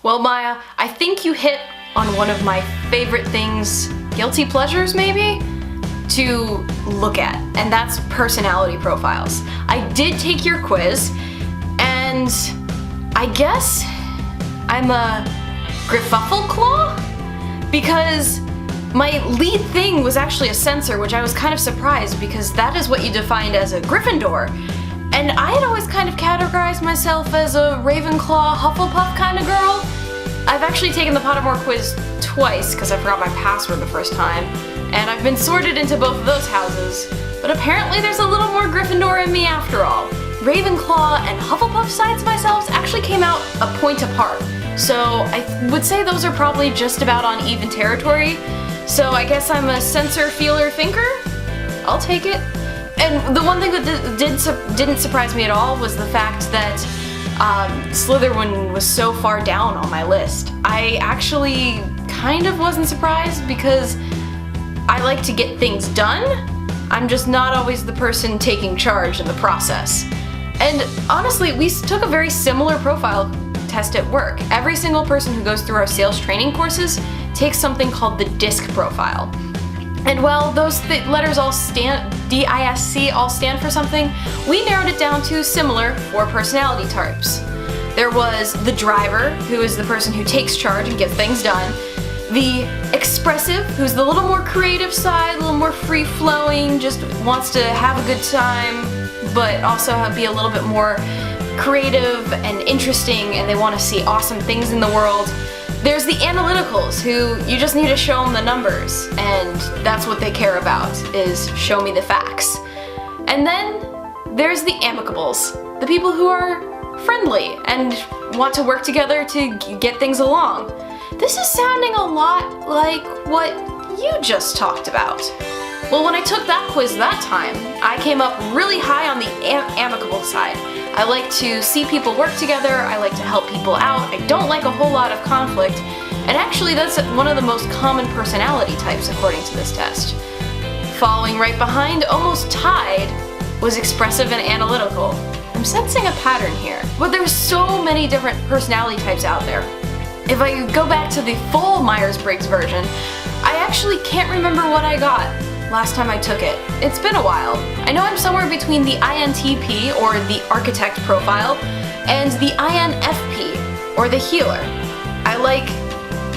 Well, Maya, I think you hit on one of my favorite things, guilty pleasures maybe, to look at, and that's personality profiles. I did take your quiz, and I guess I'm a Grifuffleclaw? Because my lead thing was actually a censor, which I was kind of surprised because that is what you defined as a Gryffindor. And I had always kind of categorized myself as a Ravenclaw, Hufflepuff kind of girl. I've actually taken the Pottermore quiz twice because I forgot my password the first time, and I've been sorted into both of those houses, but apparently there's a little more Gryffindor in me after all. Ravenclaw and Hufflepuff sides of myself actually came out a point apart, so I would say those are probably just about on even territory. So I guess I'm a sensor, feeler, thinker? I'll take it. And the one thing that didn't surprise me at all was the fact that Slytherin was so far down on my list. I actually kind of wasn't surprised because I like to get things done. I'm just not always the person taking charge in the process. And honestly, we took a very similar profile test at work. Every single person who goes through our sales training courses takes something called the DISC profile. And while those letters all stand, D-I-S-C, all stand for something, we narrowed it down to similar 4 personality types. There was the driver, who is the person who takes charge and gets things done. The expressive, who's the little more creative side, a little more free-flowing, just wants to have a good time, but also be a little bit more creative and interesting, and they want to see awesome things in the world. There's the analyticals, who you just need to show them the numbers, and that's what they care about, is show me the facts. And then there's the amicables, the people who are friendly and want to work together to get things along. This is sounding a lot like what you just talked about. Well, when I took that quiz that time, I came up really high on the amicable side. I like to see people work together, I like to help people out, I don't like a whole lot of conflict, and actually that's one of the most common personality types according to this test. Following right behind, almost tied, was expressive and analytical. I'm sensing a pattern here, but there's so many different personality types out there. If I go back to the full Myers-Briggs version, I actually can't remember what I got last time I took it. It's been a while. I know I'm somewhere between the INTP, or the architect profile, and the INFP, or the healer. I like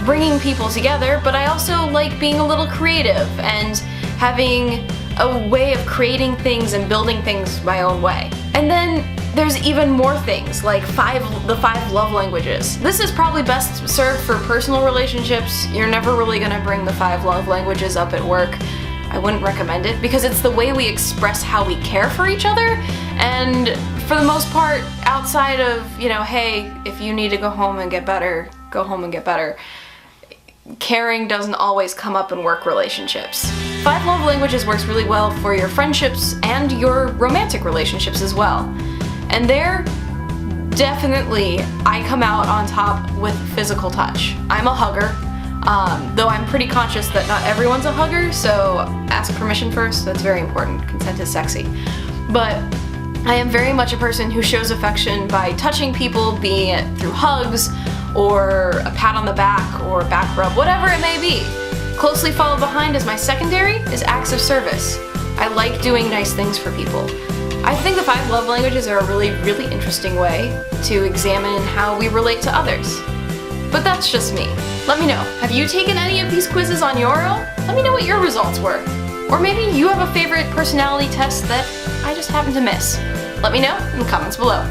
bringing people together, but I also like being a little creative and having a way of creating things and building things my own way. And then there's even more things, like the 5 love languages. This is probably best served for personal relationships. You're never really gonna bring the 5 love languages up at work. I wouldn't recommend it because it's the way we express how we care for each other, and for the most part, outside of, you know, hey, if you need to go home and get better, go home and get better, caring doesn't always come up in work relationships. 5 love languages works really well for your friendships and your romantic relationships as well. And there, definitely, I come out on top with physical touch. I'm a hugger. Though I'm pretty conscious that not everyone's a hugger, so ask permission first, that's very important. Consent is sexy. But I am very much a person who shows affection by touching people, be it through hugs, or a pat on the back, or back rub, whatever it may be. Closely followed behind as my secondary is acts of service. I like doing nice things for people. I think the 5 love languages are a really, really interesting way to examine how we relate to others. But that's just me. Let me know, have you taken any of these quizzes on your own? Let me know what your results were. Or maybe you have a favorite personality test that I just happened to miss. Let me know in the comments below.